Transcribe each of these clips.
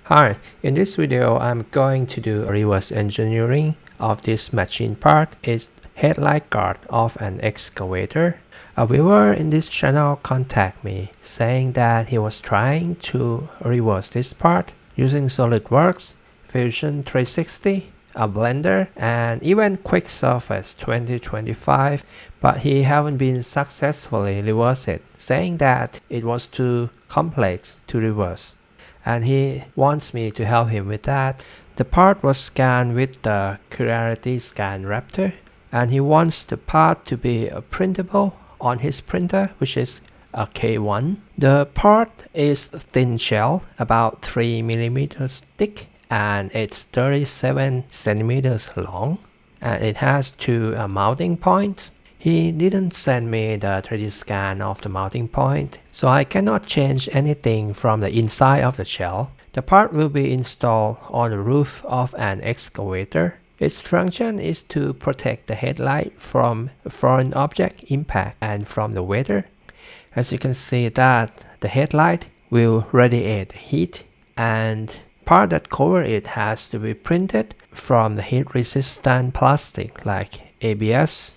Hi, in this video I'm going to do a reverse engineering of this machine part. It's headlight guard of an excavator. A viewer in this channel contacted me saying that he was trying to reverse this part using SolidWorks, Fusion 360, a Blender, and even Quick Surface 2025, but he haven't been successfully reversed it, saying that it was too complex to reverse, and he wants me to help him with that. The part was scanned with the Creality Scan Raptor, and he wants the part to be printable on his printer, which is a K1. The part is thin shell, about 3 millimeters thick, and it's 37 centimeters long, and it has two mounting points. He didn't send me the 3D scan of the mounting point, so I cannot change anything from the inside of the shell. The part will be installed on the roof of an excavator. Its function is to protect the headlight from foreign object impact and from the weather. As you can see that the headlight will radiate heat, and part that cover it has to be printed from the heat resistant plastic like ABS,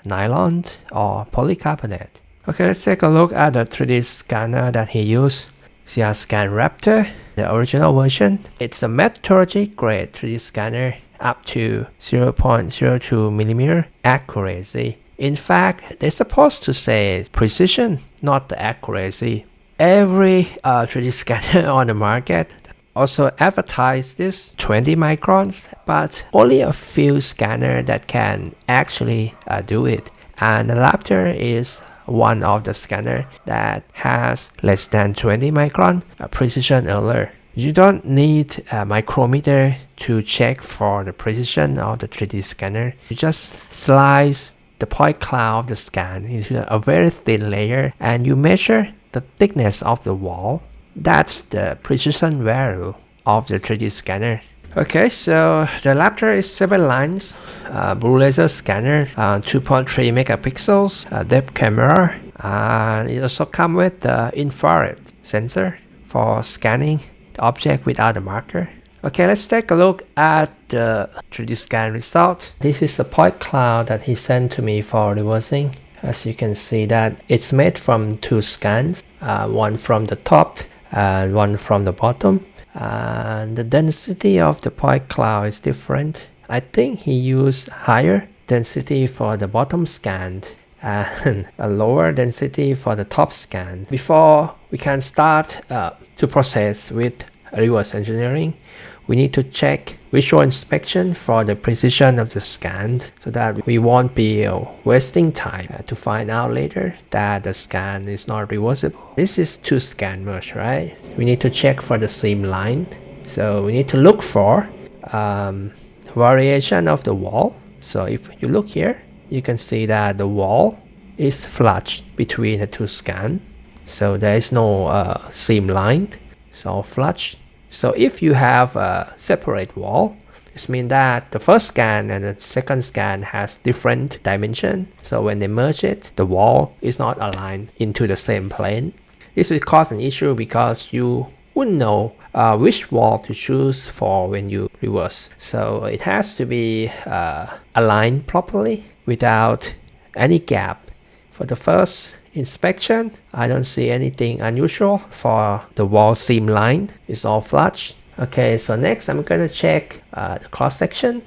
nylon, or polycarbonate. Okay, let's take a look at the 3D scanner that he used. CR Scan Raptor, the original version. It's a metallurgy grade 3D scanner up to 0.02 millimeter accuracy. In fact, they're supposed to say precision, not the accuracy. Every 3D scanner on the market also advertise this 20 microns, but only a few scanners that can actually do it. And the Raptor is one of the scanner that has less than 20 micron precision error. You don't need a micrometer to check for the precision of the 3D scanner. You just slice the point cloud of the scan into a very thin layer, and you measure the thickness of the wall. That's the precision value of the 3D scanner. Okay, so the Raptor is 7 lines, blue laser scanner, 2.3 megapixels, depth camera, and it also comes with the infrared sensor for scanning the object without a marker. Okay, let's take a look at the 3D scan result. This is the point cloud that he sent to me for reversing. As you can see that it's made from two scans, one from the top and one from the bottom. And the density of the point cloud is different. I think he used higher density for the bottom scan and a lower density for the top scan. Before we can start to process with reverse engineering, we need to check visual inspection for the precision of the scan, so that we won't be wasting time to find out later that the scan is not reversible. This is two scan merge, right? We need to check for the seam line. So we need to look for variation of the wall. So if you look here, you can see that the wall is flush between the two scans. So there is no seam line, so flush. So if you have a separate wall, this means that the first scan and the second scan has different dimension. So when they merge it, the wall is not aligned into the same plane. This will cause an issue because you wouldn't know which wall to choose for when you reverse. So it has to be aligned properly without any gap. For the first inspection, I don't see anything unusual for the wall seam line. It's all flush. Okay, so next I'm going to check the cross section.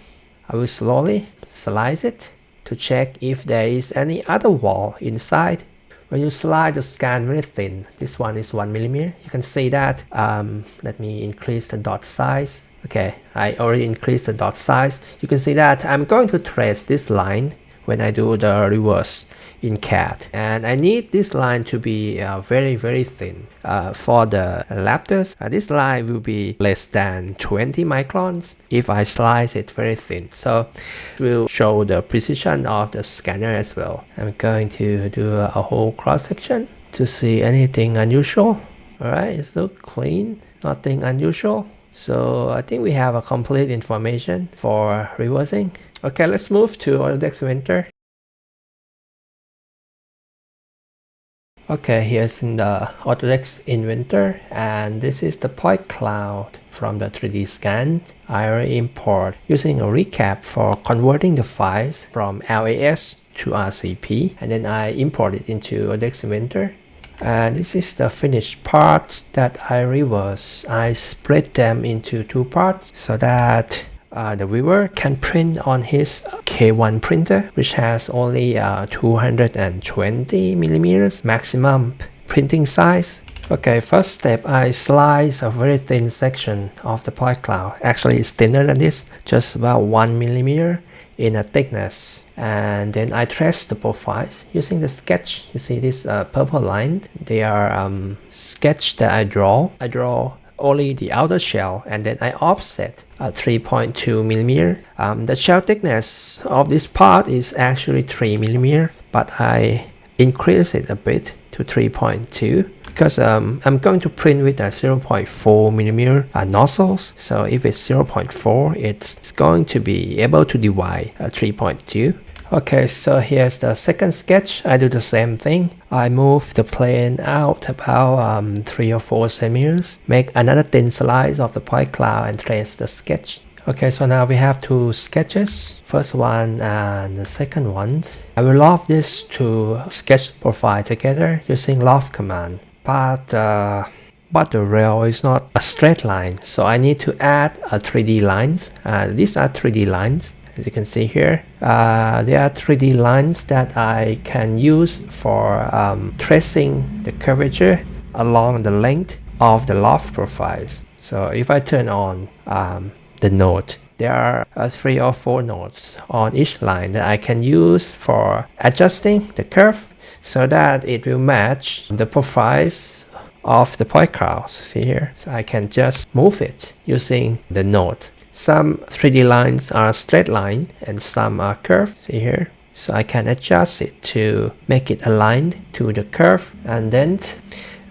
I will slowly slice it to check if there is any other wall inside. When you slide the scan very thin, this one is 1 millimeter. You can see that. Let me increase the dot size. Okay, I already increased the dot size. You can see that I'm going to trace this line when I do the reverse in CAD, and I need this line to be very thin. For the Raptors, this line will be less than 20 microns if I slice it very thin. So it will show the precision of the scanner as well. I'm going to do a whole cross section to see anything unusual. Alright, it looks clean, nothing unusual. So I think we have a complete information for reversing. Okay, let's move to Autodesk Inventor. Okay, here's in the Autodesk Inventor, and this is the point cloud from the 3D scan. I already import using a recap for converting the files from LAS to RCP, and then I import it into Autodesk Inventor. And this is the finished parts that I reverse. I split them into two parts so that the viewer can print on his K1 printer, which has only 220 millimeters maximum printing size. Okay, first step, I slice a very thin section of the point cloud. Actually, it's thinner than this, just about 1 millimeter in a thickness. And then I trace the profiles using the sketch. You see this purple line? They are sketch that I draw. I draw only the outer shell, and then I offset 3.2 millimeter. The shell thickness of this part is actually 3 millimeter, but I increase it a bit to 3.2 because I'm going to print with a 0.4 millimeter nozzles. So if it's 0.4, it's going to be able to divide 3.2. Okay, so here's the second sketch. I do the same thing. I move the plane out about 3 or 4 centimeters, make another thin slice of the point cloud and trace the sketch. Okay, so now we have two sketches, first one and the second one. I will loft this to sketch profile together using loft command. But the rail is not a straight line, so I need to add a 3D lines. These are 3D lines. As you can see here, there are 3D lines that I can use for tracing the curvature along the length of the loft profiles. So if I turn on the node, there are 3 or 4 nodes on each line that I can use for adjusting the curve so that it will match the profiles of the point clouds. See here, so I can just move it using the node. Some 3D lines are straight line and some are curved. See here, so I can adjust it to make it aligned to the curve, and then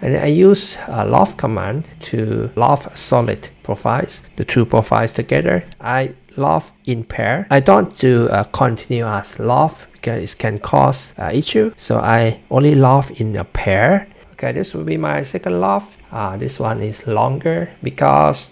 I use a loft command to loft solid profiles, the two profiles together. I loft in pair. I don't do a continuous loft because it can cause issue, so I only loft in a pair. Okay, this will be my second loft. This one is longer because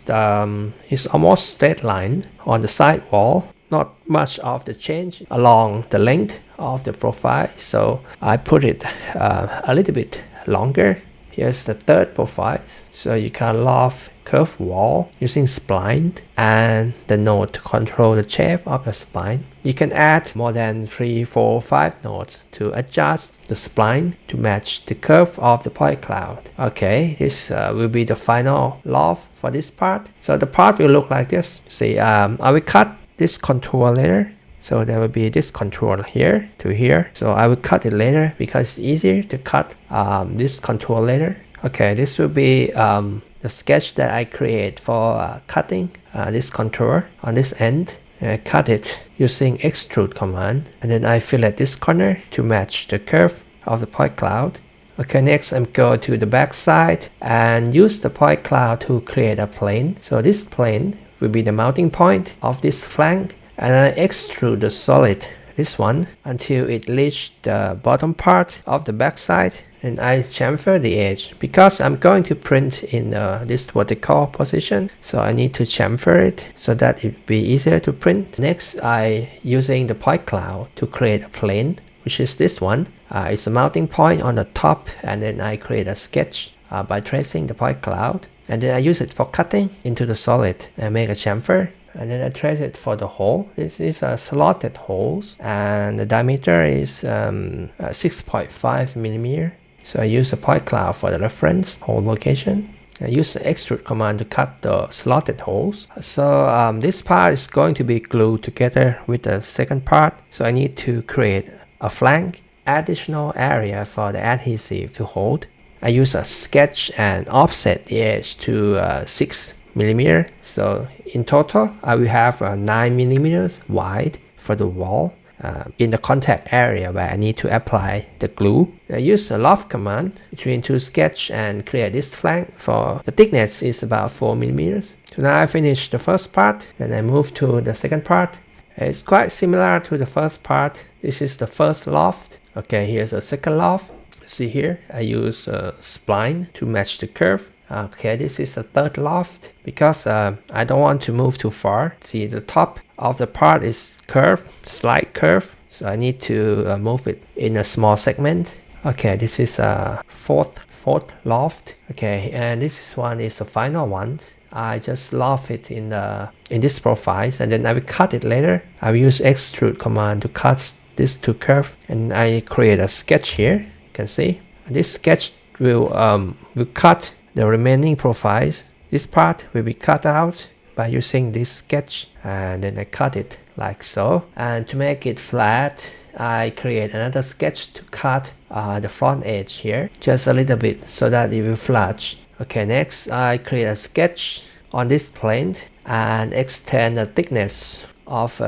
it's almost straight line on the side wall. Not much of the change along the length of the profile, so I put it a little bit longer. Here's the third profile, so you can loft curved wall using spline and the node to control the shape of the spline. You can add more than 3, 4, 5 nodes to adjust the spline to match the curve of the point cloud. Okay, this will be the final loft for this part. So the part will look like this. See, I will cut this contour later. So there will be this contour here to here. So I will cut it later because it's easier to cut this contour later. Okay, this will be the sketch that I create for cutting this contour on this end. I cut it using extrude command, and then I fillet this corner to match the curve of the point cloud. Okay, next I'm going to the back side and use the point cloud to create a plane. So this plane will be the mounting point of this flank, and I extrude the solid, this one, until it reaches the bottom part of the back side, and I chamfer the edge because I'm going to print in this vertical position, so I need to chamfer it so that it will be easier to print. Next, I using the point cloud to create a plane, which is this one. It's a mounting point on the top, and then I create a sketch by tracing the point cloud, and then I use it for cutting into the solid and make a chamfer. And then I trace it for the hole. This is a slotted holes, and the diameter is 6.5 millimeter. So I use a point cloud for the reference hole location. I use the extrude command to cut the slotted holes. So this part is going to be glued together with the second part. So I need to create a flank, additional area for the adhesive to hold. I use a sketch and offset the edge to 6 millimeter. So in total, I will have 9 millimeters wide for the wall in the contact area where I need to apply the glue. I use the loft command between two sketch and create this flank. For the thickness is about 4 millimeters. So now I finish the first part, then I move to the second part. It's quite similar to the first part. This is the first loft. Okay, here's the second loft. See here, I use a spline to match the curve. Okay, this is a third loft because I don't want to move too far. See, the top of the part is curved, slight curve, so I need to move it in a small segment. Okay, this is a fourth loft. Okay, and this one is the final one. I just loft it in this profile, and then I will cut it later. I will use extrude command to cut this to curve, and I create a sketch here. You can see this sketch will cut the remaining profiles. This part will be cut out by using this sketch, and then I cut it like so. And to make it flat, I create another sketch to cut the front edge here just a little bit so that it will flush. Okay, next I create a sketch on this plane and extend the thickness of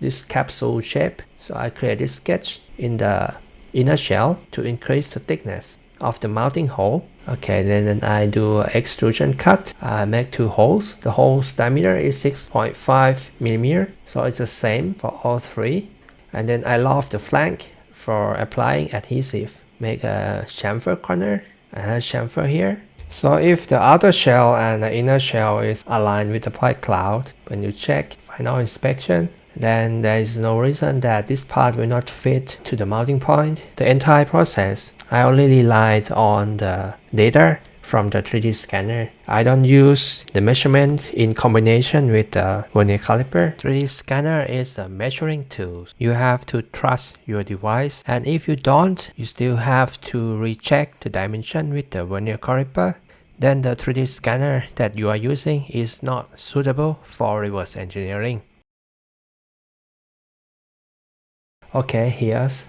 this capsule shape. So I create this sketch in the inner shell to increase the thickness of the mounting hole. Okay, then I do extrusion cut. I make 2 holes. The hole's diameter is 6.5 millimeter, so it's the same for all 3. And then I loft the flank for applying adhesive. Make a chamfer corner and a chamfer here. So if the outer shell and the inner shell is aligned with the point cloud, when you check final inspection, then there is no reason that this part will not fit to the mounting point. The entire process, I only relied on the data from the 3D scanner. I don't use the measurement in combination with the vernier caliper. 3D scanner is a measuring tool. You have to trust your device, and if you don't, you still have to recheck the dimension with the vernier caliper. Then the 3D scanner that you are using is not suitable for reverse engineering. Okay, here's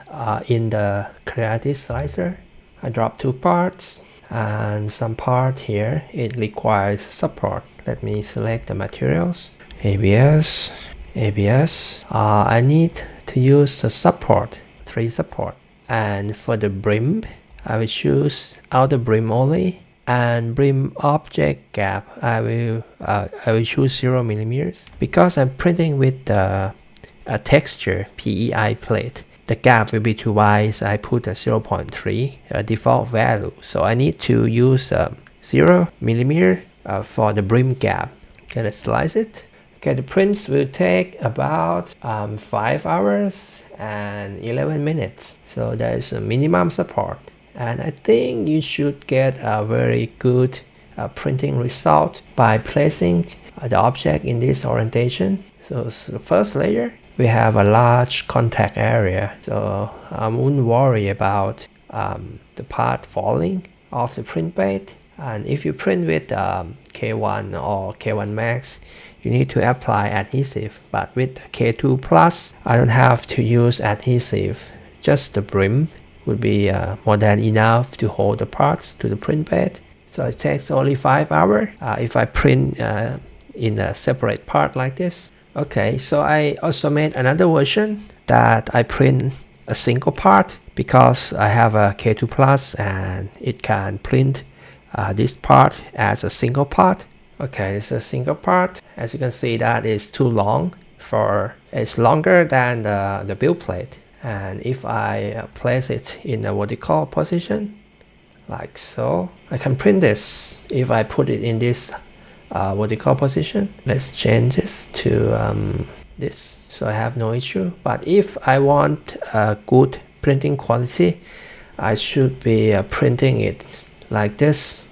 in the Creality slicer, I drop 2 parts, and some part here it requires support. Let me select the materials, ABS. I need to use the support, 3 support, and for the brim I will choose outer brim only, and brim object gap I will choose 0 millimeters because I'm printing with the a texture PEI plate. The gap will be too wide, so I put a 0.3 default value. So I need to use 0 millimeter for the brim gap. Okay, let's slice it. Okay, the prints will take about 5 hours and 11 minutes. So there is a minimum support. And I think you should get a very good printing result by placing the object in this orientation. So the first layer, we have a large contact area, so I wouldn't worry about the part falling off the print bed. And if you print with K1 or K1 Max, you need to apply adhesive, but with K2 Plus, I don't have to use adhesive. Just the brim would be more than enough to hold the parts to the print bed. So it takes only 5 hours if I print in a separate part like this. Okay, so I also made another version that I print a single part because I have a K2 Plus and it can print this part as a single part. Okay, it's a single part. As you can see, that is too long. It's longer than the build plate. And if I place it in a vertical position, like so, I can print this. If I put it in this vertical position, let's change this to this, so I have no issue. But if I want a good printing quality, I should be printing it like this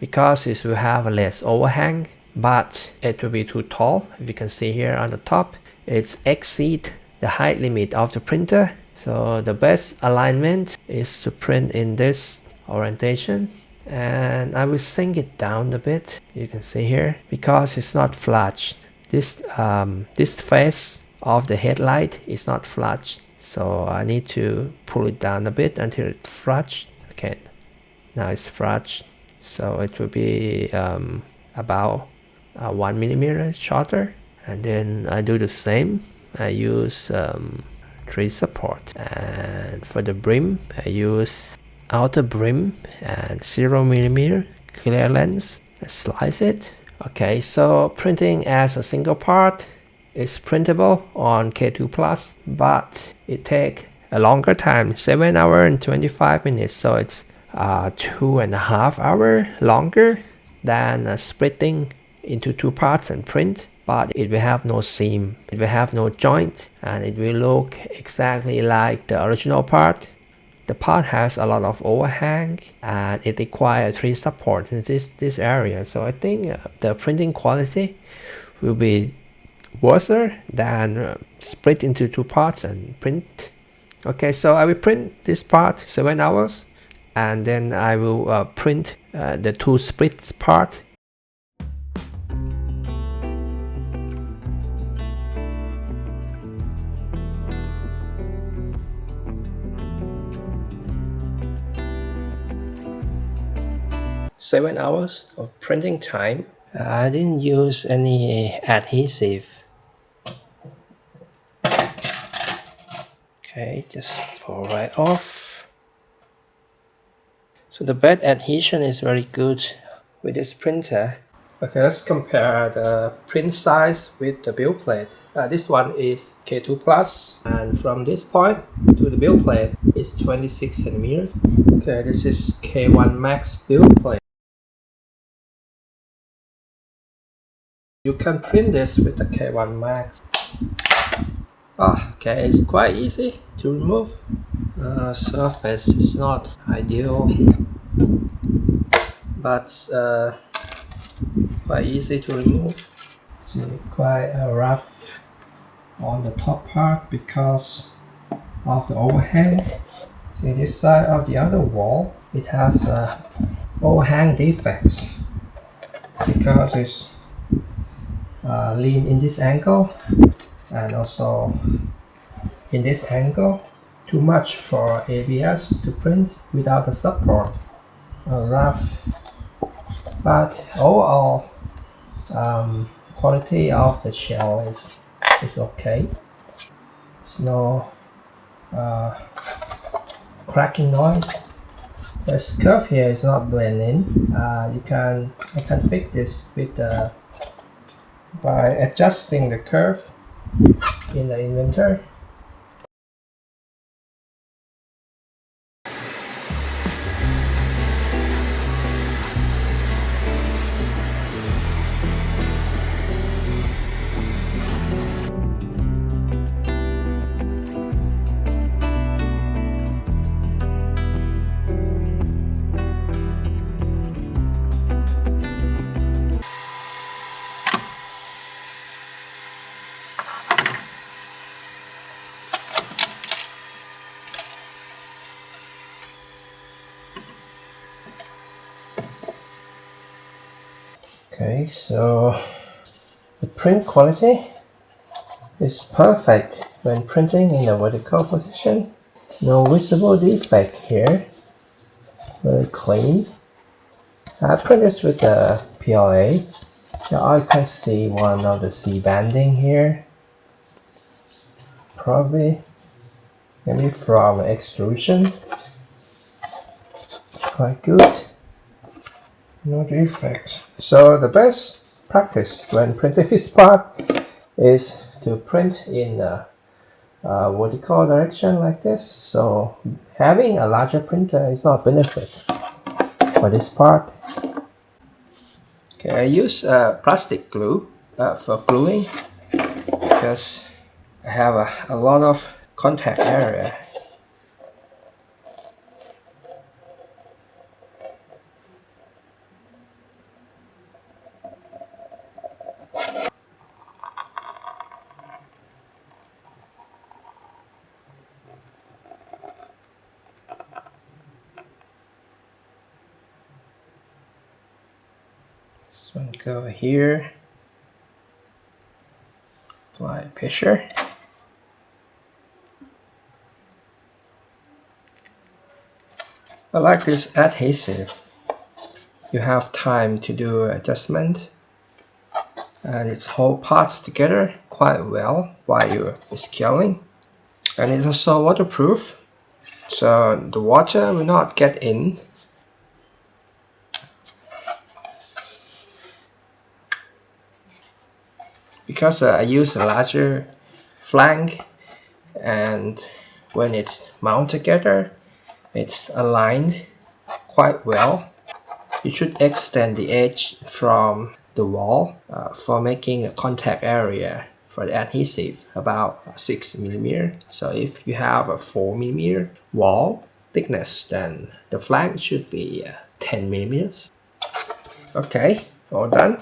because it will have a less overhang, but it will be too tall. If you can see here on the top, it's exceed the height limit of the printer. So the best alignment is to print in this orientation, and I will sink it down a bit. You can see here because it's not flush. This face of the headlight is not flush, so I need to pull it down a bit until it's flush. Okay, now it's flush, so it will be about 1 millimeter shorter. And then I do the same. I use 3 support, and for the brim I use outer brim and 0 millimeter clear lens. I slice it. Okay, so printing as a single part is printable on K2 Plus, but it takes a longer time, 7 hours and 25 minutes. So it's 2.5 hours longer than splitting into two parts and print. But it will have no seam, it will have no joint, and it will look exactly like the original part. The part has a lot of overhang and it requires tree support in this area. So I think the printing quality will be worse than split into two parts and print. Okay, so I will print this part 7 hours, and then I will print the two split part. Seven hours of printing time. I didn't use any adhesive. Okay, just fall right off. So the bed adhesion is very good with this printer. Okay, let's compare the print size with the build plate. This one is K2 Plus, and from this point to the build plate is 26 centimeters. Okay, this is K1 Max build plate. You can print this with the K1 Max. Okay, it's quite easy to remove. Surface is not ideal, but quite easy to remove. See, quite rough on the top part because of the overhang. See, this side of the other wall, it has overhang defects because it's lean in this angle and also in this angle. Too much for ABS to print without the support. Rough, but overall quality of the shell is okay. There's no cracking noise. The curve here is not blending. I can fix this with by adjusting the curve in the Inventor. Okay, so the print quality is perfect when printing in a vertical position. No visible defect here. Very clean. I print this with the PLA. Now I can see one of the C banding here. Probably maybe from extrusion. It's quite good. No defects. So the best practice when printing this part is to print in a vertical direction like this. So having a larger printer is not a benefit for this part. Okay, I use plastic glue for gluing because I have a lot of contact area. This one go here. Apply pressure. I like this adhesive. You have time to do adjustment, and it's hold parts together quite well while you're scaling. And it's also waterproof, so the water will not get in. Because I use a larger flank and when it's mounted together, it's aligned quite well. You should extend the edge from the wall for making a contact area for the adhesive about 6 millimeter. So if you have a 4 millimeter wall thickness, then the flank should be 10 millimeters. Okay, all done.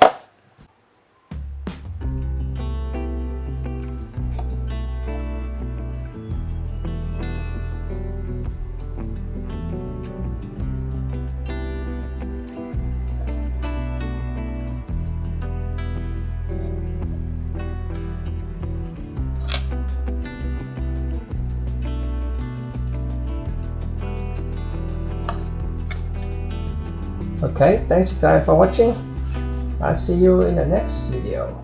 Okay, thanks guys for watching. I'll see you in the next video.